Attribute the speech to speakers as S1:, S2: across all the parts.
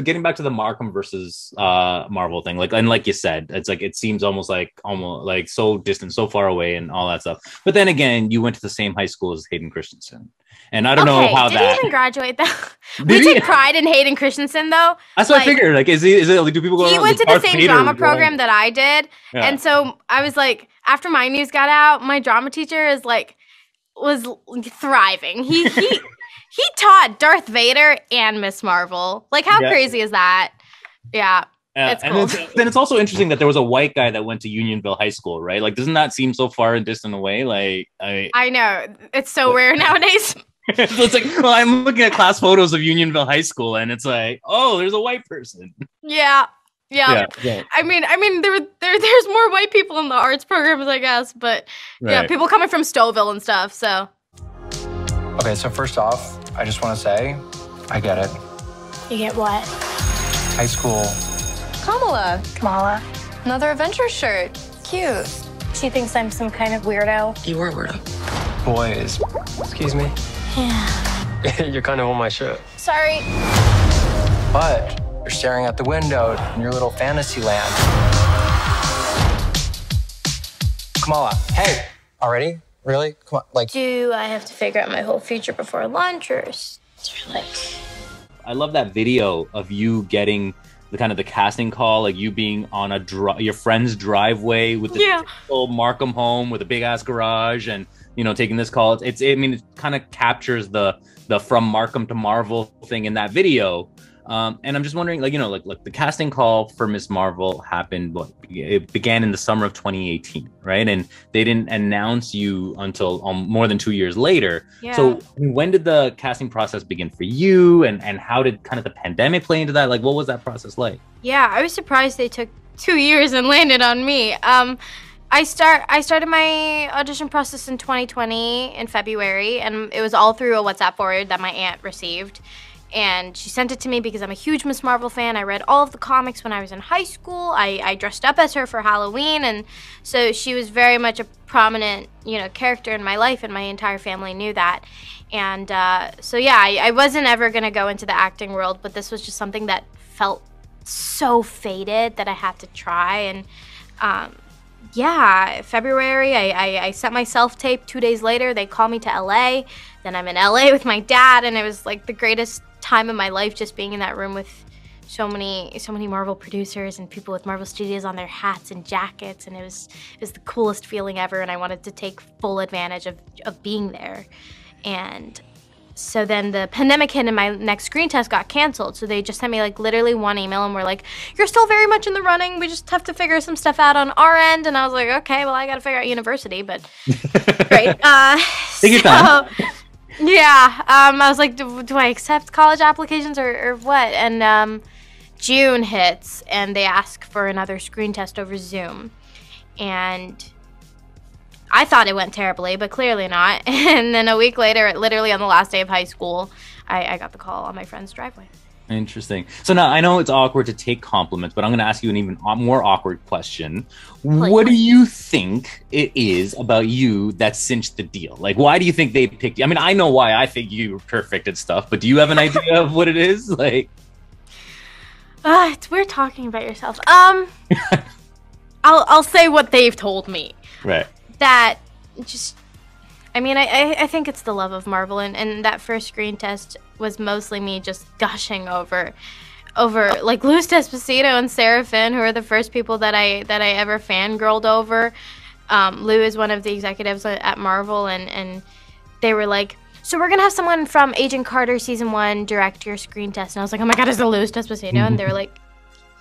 S1: getting back to the Markham versus Marvel thing, like, and like you said, it's like it seems almost like so distant, so far away, and all that stuff. But then again, you went to the same high school as Hayden Christensen, and I don't know how
S2: did
S1: that.
S2: he even graduate though?
S1: Did
S2: We
S1: he?
S2: take pride in Hayden Christensen though.
S1: That's what I figured. Like, is it? Like, do people go
S2: He
S1: around?
S2: went to the
S1: Darth
S2: same
S1: Vader
S2: drama
S1: going-
S2: program that I did,
S1: Yeah.
S2: and so I was like, after my news got out, my drama teacher was thriving. He taught Darth Vader and Miss Marvel. Like, how crazy is that? Yeah. It's cool.
S1: And then it's also interesting that there was a white guy that went to Unionville High School, right? Like, doesn't that seem so far and distant away? Like,
S2: I know. It's so rare nowadays.
S1: So it's like, well, I'm looking at class photos of Unionville High School, and it's like, oh, there's a white person.
S2: Yeah.
S1: Yeah.
S2: I mean, there's more white people in the arts programs, I guess, but yeah, people coming from Stouffville and stuff. So.
S3: Okay, so first off, I just want to say, I get it.
S4: You get what?
S3: High school.
S4: Kamala.
S5: Another adventure shirt. Cute.
S4: She thinks I'm some kind of weirdo.
S6: You were a weirdo.
S3: Boys.
S6: Excuse me?
S4: Yeah.
S6: You're kind of on my shirt.
S4: Sorry.
S3: But you're staring out the window in your little fantasy land. Kamala, hey, already? Really? Come on, like.
S4: Do I have to figure out my whole future before lunch, or is there like...
S1: I love that video of you getting the kind of the casting call, like you being on your friend's driveway with the typical Markham home with a big ass garage, and taking this call. I mean, it kind of captures the from Markham to Marvel thing in that video. And I'm just wondering, like the casting call for Miss Marvel happened. It began in the summer of 2018, right? And they didn't announce you until more than 2 years later.
S2: Yeah.
S1: So when did the casting process begin for you? And how did kind of the pandemic play into that? Like, what was that process like?
S2: Yeah, I was surprised they took 2 years and landed on me. I started my audition process in 2020 in February, and it was all through a WhatsApp forward that my aunt received. And she sent it to me because I'm a huge Miss Marvel fan. I read all of the comics when I was in high school. I dressed up as her for Halloween, and so she was very much a prominent, character in my life, and my entire family knew that. And so yeah, I wasn't ever gonna go into the acting world, but this was just something that felt so fated that I had to try. And yeah, February, I sent my self-tape. 2 days later, they call me to LA. Then I'm in LA with my dad, and it was like the greatest time of my life, just being in that room with so many Marvel producers and people with Marvel Studios on their hats and jackets, and it was the coolest feeling ever, and I wanted to take full advantage of being there. And so then the pandemic hit and my next screen test got canceled, so they just sent me like literally one email and were like, you're still very much in the running, we just have to figure some stuff out on our end. And I was like, okay, well, I gotta figure out university, but great.
S1: Take your time.
S2: Yeah, I was like, do I accept college applications or what? And June hits, and they ask for another screen test over Zoom. And I thought it went terribly, but clearly not. And then a week later, literally on the last day of high school, I got the call on my friend's driveway.
S1: Interesting. So now I know it's awkward to take compliments, but I'm going to ask you an even more awkward question.
S2: Please.
S1: What do you think it is about you that cinched the deal? Like, why do you think they picked you? I mean, I know why I think you were perfect and stuff, but do you have an idea of what it is? Like,
S2: it's weird talking about yourself. I'll say what they've told me.
S1: Right.
S2: That just, I mean, I think it's the love of Marvel, and that first screen test was mostly me just gushing over like Louis Despacito and Seraphin, who are the first people that I ever fangirled over. Lou is one of the executives at Marvel, and they were like, so we're gonna have someone from Agent Carter season 1 direct your screen test. And I was like, oh my god, is it Louis Despacito? And they were like,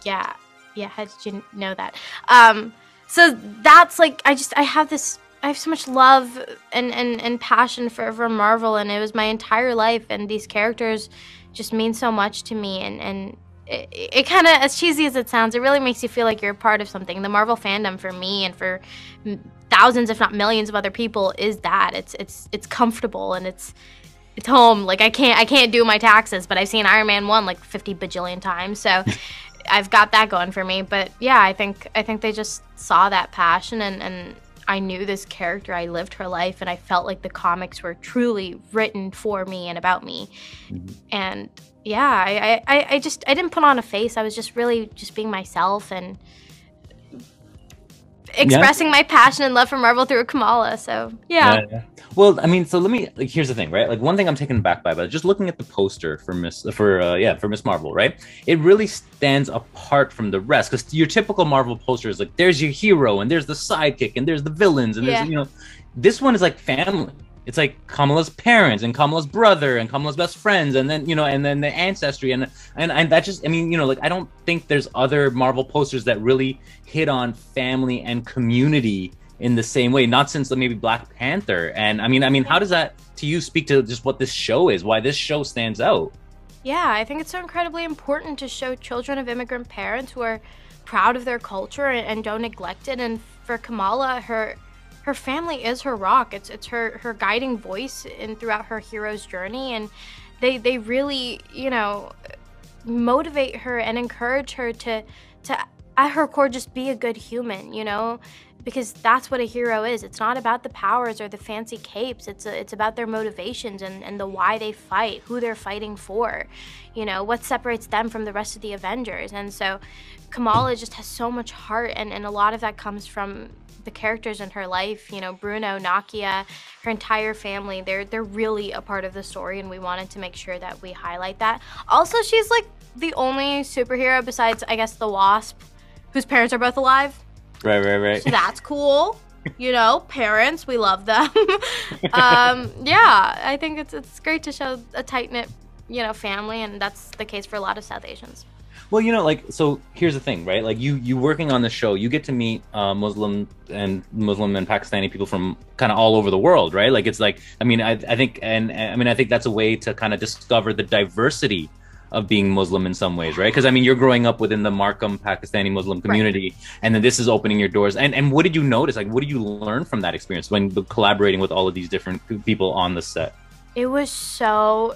S2: yeah, how did you know that? So that's like, I have so much love and passion for Marvel, and it was my entire life, and these characters just mean so much to me, and it kind of, as cheesy as it sounds, it really makes you feel like you're a part of something. The Marvel fandom for me and for thousands, if not millions of other people, is that it's comfortable, and it's home. Like I can't do my taxes, but I've seen Iron Man 1 like 50 bajillion times, so I've got that going for me. But yeah, I think they just saw that passion, and I knew this character, I lived her life, and I felt like the comics were truly written for me and about me. And yeah, I didn't put on a face. I was just really just being myself and expressing my passion and love for Marvel through Kamala. So yeah.
S1: Well, I mean, so let me, like, here's the thing, right? Like, one thing I'm taken aback by, but just looking at the poster for Miss Marvel, right? It really stands apart from the rest, because your typical Marvel poster is like, there's your hero and there's the sidekick and there's the villains and there's, you know, this one is like family. It's like Kamala's parents and Kamala's brother and Kamala's best friends, and then, you know, and then the ancestry, and that just, I mean, you know, like, I don't think there's other Marvel posters that really hit on family and community in the same way, not since maybe Black Panther. And I mean, how does that to you speak to just what this show is, why this show stands out?
S2: Yeah, I think it's so incredibly important to show children of immigrant parents who are proud of their culture and don't neglect it. And for Kamala, her family is her rock. It's her guiding voice throughout her hero's journey, and they really, you know, motivate her and encourage her to at her core just be a good human, you know, because that's what a hero is. It's not about the powers or the fancy capes. It's about their motivations and the why they fight, who they're fighting for, you know, what separates them from the rest of the Avengers. And so Kamala just has so much heart, and a lot of that comes from the characters in her life. You know, Bruno, Nakia, her entire family, they're really a part of the story, and we wanted to make sure that we highlight that. Also, she's like the only superhero besides, I guess, the Wasp, whose parents are both alive.
S1: Right.
S2: So that's cool. You know, parents, we love them. Yeah, I think it's great to show a tight-knit, you know, family, and that's the case for a lot of South Asians.
S1: Well, you know, like, so here's the thing, right? Like, you working on the show, you get to meet Muslim and Pakistani people from kind of all over the world, right? Like, it's like, I mean, I think that's a way to kind of discover the diversity of being Muslim in some ways, right? Because I mean, you're growing up within the Markham Pakistani Muslim community, and then this is opening your doors. And what did you notice? Like, what did you learn from that experience when collaborating with all of these different people on the set?
S2: It was so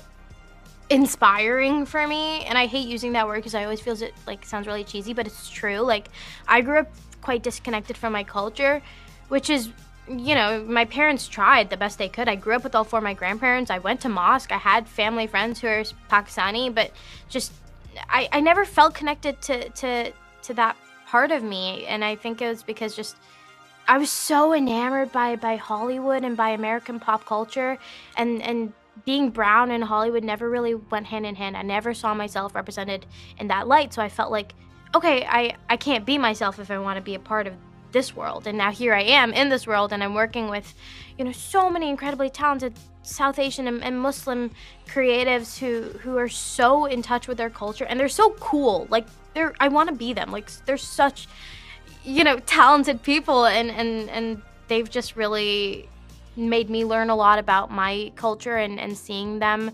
S2: inspiring for me, and I hate using that word because I always feel it like sounds really cheesy, but it's true. Like, I grew up quite disconnected from my culture, which is, you know, my parents tried the best they could. I grew up with all four of my grandparents. I went to mosque. I had family friends who are Pakistani, but just I never felt connected to that part of me. And I think it was because just I was so enamored by Hollywood and by American pop culture, and being brown in Hollywood never really went hand in hand. I never saw myself represented in that light. So I felt like, okay, I can't be myself if I want to be a part of this world. And now here I am in this world, and I'm working with, you know, so many incredibly talented South Asian and Muslim creatives who are so in touch with their culture, and they're so cool. Like, I want to be them. Like, they're such, you know, talented people, and they've just really made me learn a lot about my culture, and seeing them,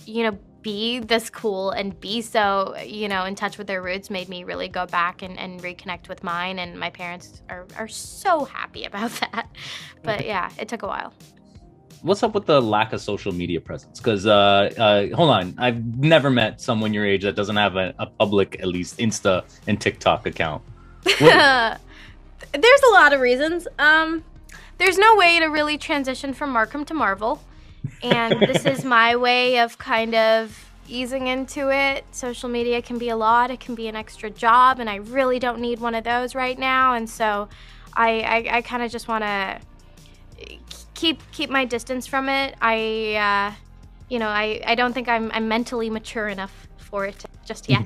S2: you know, be this cool and be so, you know, in touch with their roots made me really go back and reconnect with mine, and my parents are so happy about that. But yeah, it took a while.
S1: What's up with the lack of social media presence? Because hold on, I've never met someone your age that doesn't have a public, at least Insta and TikTok account.
S2: There's a lot of reasons. There's no way to really transition from Markham to Marvel, and this is my way of kind of easing into it. Social media can be a lot. It can be an extra job, and I really don't need one of those right now. And so I kind of just want to keep my distance from it. I don't think I'm mentally mature enough for it just yet,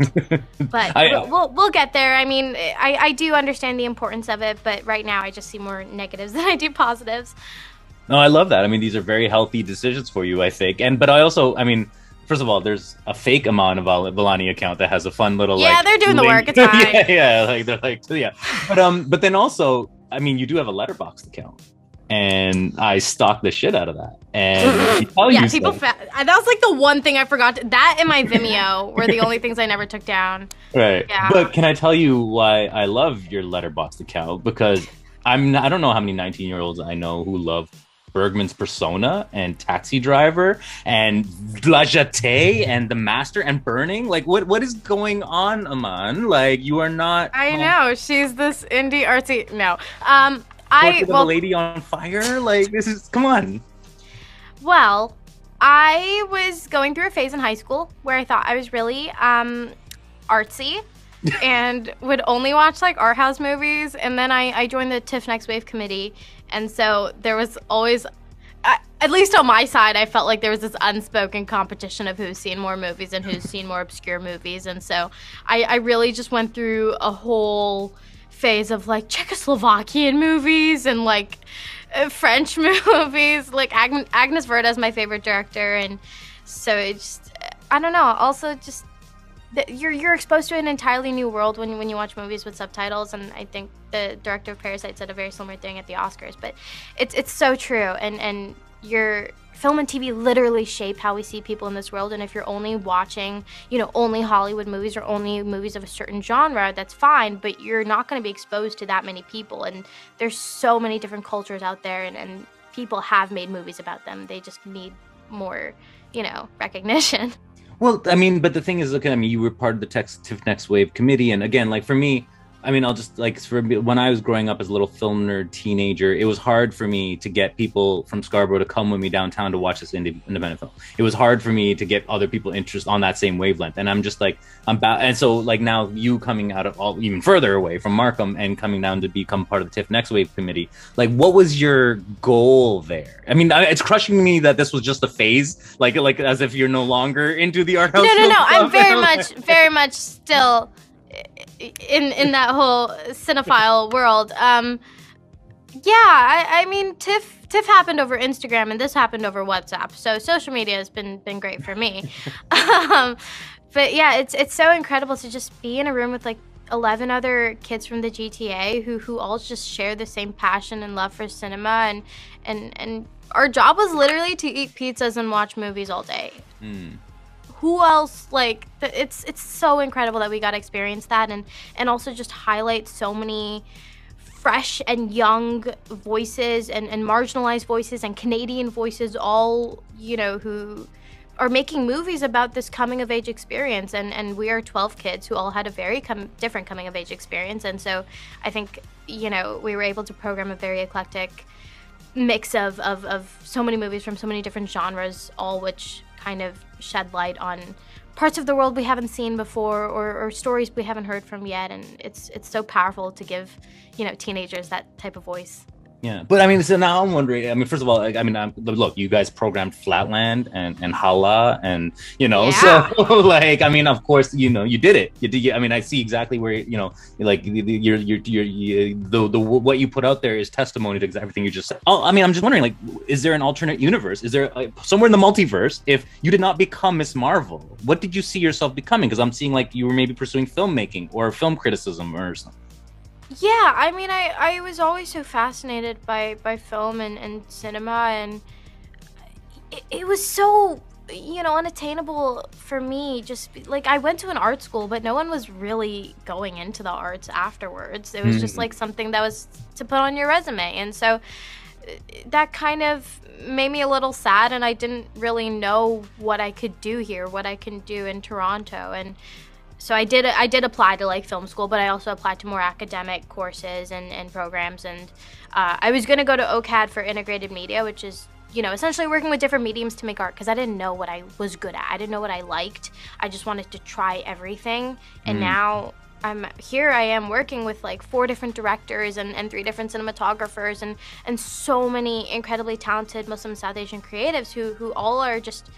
S2: but we'll get there. I mean, I do understand the importance of it, but right now I just see more negatives than I do positives.
S1: No, I love that. I mean, these are very healthy decisions for you, I think. But I also, I mean, first of all, there's a fake Iman Vellani account that has a fun little
S2: they're doing the work. It's fine.
S1: But then also, I mean, you do have a letterbox account, and I stalked the shit out of that. And
S2: that was like the one thing I forgot. That and my Vimeo were the only things I never took down.
S1: Right.
S2: Yeah.
S1: But can I tell you why I love your letterbox account? Because I don't know how many 19-year-olds I know who love Bergman's Persona and Taxi Driver and La Jetée and The Master and Burning. Like, what is going on, Iman? Like, you are not...
S2: I know. She's this indie artsy... No.
S1: Portrait of a lady on fire? Like, this is, come on.
S2: Well, I was going through a phase in high school where I thought I was really artsy and would only watch like art house movies. And then I joined the TIFF Next Wave committee. And so there was always, at least on my side, I felt like there was this unspoken competition of who's seen more movies and who's seen more obscure movies. And so I really just went through a whole phase of like Czechoslovakian movies and like French movies. Like Agnes Varda is my favorite director. And so it's just, I don't know. Also just, you're exposed to an entirely new world when you watch movies with subtitles, and I think the director of Parasite said a very similar thing at the Oscars. But it's so true, and your film and TV literally shape how we see people in this world. And if you're only watching, only Hollywood movies or only movies of a certain genre, that's fine, but you're not going to be exposed to that many people. And there's so many different cultures out there, and people have made movies about them. They just need more, recognition.
S1: Well, I mean, but the thing is, look, I mean, you were part of the TIFF Next Wave committee, and again, like for me, I mean, I'll just like when I was growing up as a little film nerd teenager, it was hard for me to get people from Scarborough to come with me downtown to watch this independent film. It was hard for me to get other people interested on that same wavelength, and I'm just like, and so like now you coming out of even further away from Markham and coming down to become part of the TIFF Next Wave committee, like what was your goal there? I mean, it's crushing me that this was just a phase, like as if you're no longer into the art house.
S2: No, I'm very much still in that whole cinephile world. I mean, TIFF happened over Instagram, and this happened over WhatsApp. So social media has been great for me. But yeah, it's so incredible to just be in a room with like 11 other kids from the GTA who all just share the same passion and love for cinema, and our job was literally to eat pizzas and watch movies all day. Who else, like, it's so incredible that we got to experience that, and also just highlight so many fresh and young voices and marginalized voices and Canadian voices, all, who are making movies about this coming of age experience. And we are 12 kids who all had a very different coming of age experience. And so I think, we were able to program a very eclectic mix of so many movies from so many different genres, all which kind of shed light on parts of the world we haven't seen before, or stories we haven't heard from yet. And it's so powerful to give teenagers that type of voice.
S1: Yeah, but I mean, so now I'm wondering. I mean, first of all, look, you guys programmed Flatland and Hala, and so like, I mean, of course, you did it. You did. I mean, I see exactly where like the what you put out there is testimony to everything you just said. Oh, I mean, I'm just wondering, like, is there an alternate universe? Is there somewhere in the multiverse? If you did not become Miss Marvel, what did you see yourself becoming? Because I'm seeing like you were maybe pursuing filmmaking or film criticism or something.
S2: Yeah, I mean, I was always so fascinated by film and cinema, and it was so, unattainable for me. Just like, I went to an art school, but no one was really going into the arts afterwards. It was just like something that was to put on your resume. And so that kind of made me a little sad, and I didn't really know what I could do here, what I can do in Toronto. And so I did apply to like film school, but I also applied to more academic courses and programs. And I was going to go to OCAD for integrated media, which is, essentially working with different mediums to make art, because I didn't know what I was good at. I didn't know what I liked. I just wanted to try everything. And now I am working with like 4 different directors and 3 different cinematographers and so many incredibly talented Muslim South Asian creatives who all are just,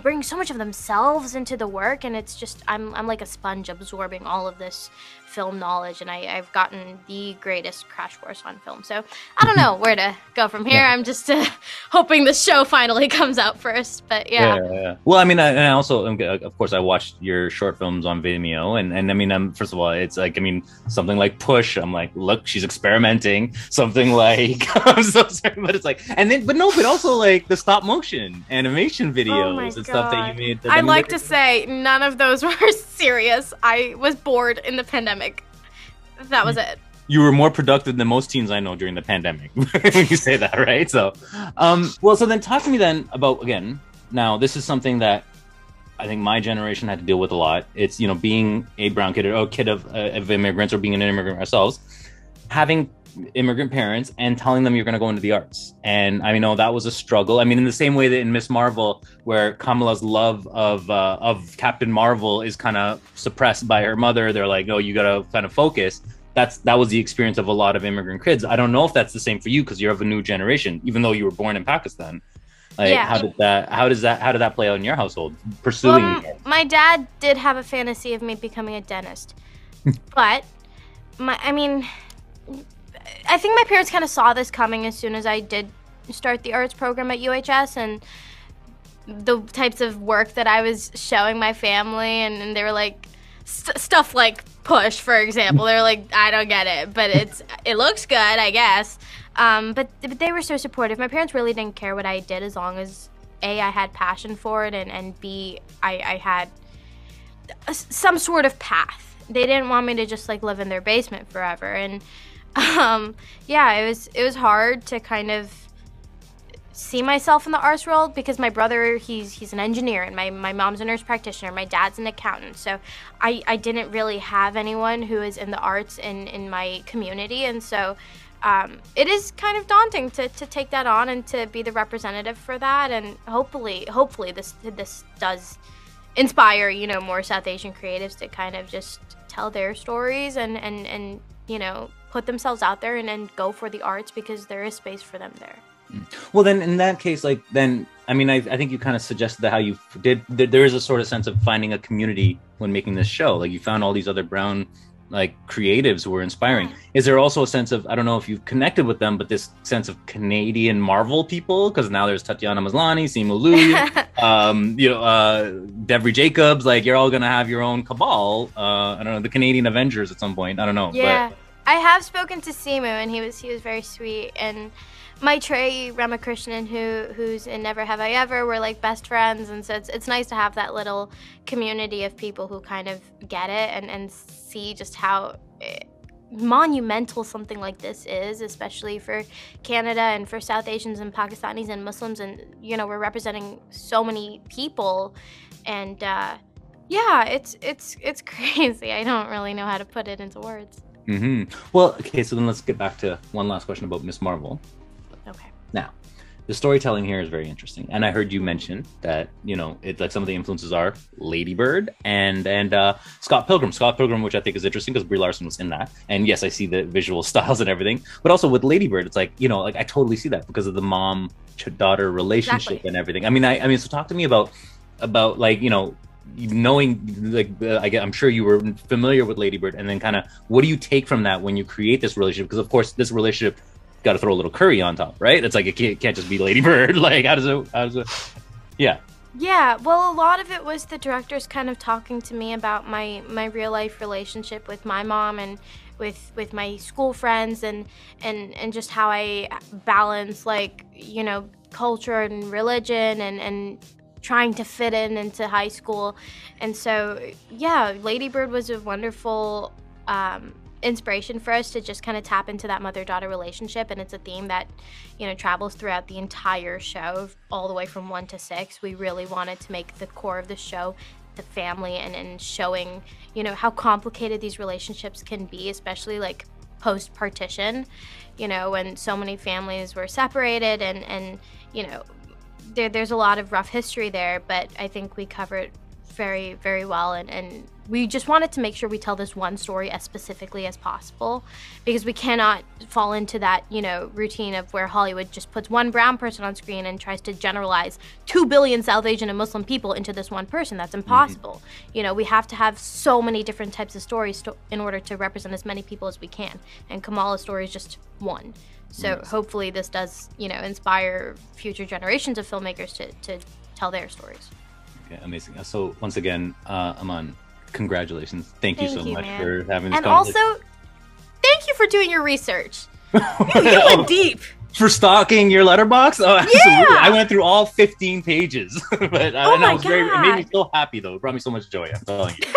S2: bringing so much of themselves into the work. And it's just, I'm like a sponge absorbing all of this film knowledge, and I've gotten the greatest crash course on film. So I don't know where to go from here. I'm just hoping the show finally comes out first. But yeah.
S1: Well, I mean, and I also, of course, I watched your short films on Vimeo, and I mean, first of all, it's like, I mean, something like Push, I'm like, look, she's experimenting. Something like, I'm so sorry, but it's like, and then, but also like the stop motion animation videos and stuff that you made.
S2: I'd like to say none of those were serious. I was bored in the pandemic. That was it.
S1: You were more productive than most teens I know during the pandemic when you say that, right? So, well, so then talk to me then about, again, now this is something that I think my generation had to deal with a lot. It's, being a brown kid or a kid of immigrants, or being an immigrant ourselves, having immigrant parents and telling them you're going to go into the arts. And I know that was a struggle. I mean, in the same way that in Miss Marvel, where Kamala's love of Captain Marvel is kind of suppressed by her mother, they're like, no, you got to kind of focus. That was the experience of a lot of immigrant kids. I don't know if that's the same for you because you're of a new generation, even though you were born in Pakistan. Like,
S2: yeah.
S1: How did that play out in your household? Pursuing.
S2: Well, my dad did have a fantasy of me becoming a dentist, but I think my parents kind of saw this coming as soon as I did start the arts program at UHS and the types of work that I was showing my family, and they were like stuff like Push, for example. They're like, I don't get it, but it looks good, I guess. But they were so supportive. My parents really didn't care what I did as long as A, I had passion for it, and B, I had some sort of path. They didn't want me to just like live in their basement forever. And yeah, it was hard to kind of see myself in the arts world because my brother, he's an engineer, and my mom's a nurse practitioner, my dad's an accountant. So I didn't really have anyone who is in the arts in my community, and so it is kind of daunting to take that on and to be the representative for that. And hopefully this does inspire, you know, more South Asian creatives to kind of just tell their stories and you know, put themselves out there and go for the arts because there is space for them there.
S1: Well, then in that case, like, then, I mean, I think you kind of suggested that how you did, there is a sort of sense of finding a community when making this show. Like, you found all these other brown, like, creatives who were inspiring. Is there also a sense of, I don't know if you've connected with them, but this sense of Canadian Marvel people? Because now there's Tatiana Maslany, Simu Liu, you know, Devery Jacobs, like, you're all going to have your own cabal. I don't know, the Canadian Avengers at some point. I don't know.
S2: Yeah,
S1: but
S2: I have spoken to Simu, and he was very sweet. And Maitreyi Ramakrishnan, who's in Never Have I Ever, we're like best friends, and so it's nice to have that little community of people who kind of get it and see just how monumental something like this is, especially for Canada and for South Asians and Pakistanis and Muslims, and you know, we're representing so many people, and yeah, it's crazy. I don't really know how to put it into words.
S1: Well, okay, so then let's get back to one last question about Miss Marvel.
S2: Okay. Now,
S1: the storytelling here is very interesting, and I heard you mention that, you know, it's like some of the influences are Ladybird and Scott Pilgrim, which I think is interesting because Brie Larson was in that. And yes, I see the visual styles and everything, but also with Ladybird, it's like, you know, like I totally see that because of the mom-daughter relationship and everything. I mean, so talk to me about like, you know, knowing, like, I'm sure you were familiar with Ladybird, and then kind of what do you take from that when you create this relationship? Because of course, this relationship got to throw a little curry on top, right? It's like it can't just be Ladybird. Like, how does it? Yeah.
S2: Yeah, well, a lot of it was the directors kind of talking to me about my real life relationship with my mom and with my school friends and just how I balance, like, you know, culture and religion and trying to fit into high school. And so, yeah, Ladybird was a wonderful inspiration for us to just kind of tap into that mother-daughter relationship, and it's a theme that, you know, travels throughout the entire show, all the way from 1 to 6. We really wanted to make the core of the show the family and showing, you know, how complicated these relationships can be, especially like post-partition, you know, when so many families were separated and you know, there's a lot of rough history there, but I think we covered very, very well, and we just wanted to make sure we tell this one story as specifically as possible, because we cannot fall into that, you know, routine of where Hollywood just puts one brown person on screen and tries to generalize 2 billion South Asian and Muslim people into this one person. That's impossible. You know, we have to have so many different types of stories in order to represent as many people as we can, and Kamala's story is just one. So hopefully this does, you know, inspire future generations of filmmakers to tell their stories.
S1: Okay, amazing. So once again, Iman, congratulations. Thank you so much for having this
S2: and
S1: conversation.
S2: Also, thank you for doing your research. You went deep.
S1: For stalking your letterbox? Oh, absolutely.
S2: Yeah.
S1: I went through all 15 pages. But
S2: oh my
S1: it made me so happy, though. It brought me so much joy, I'm telling you.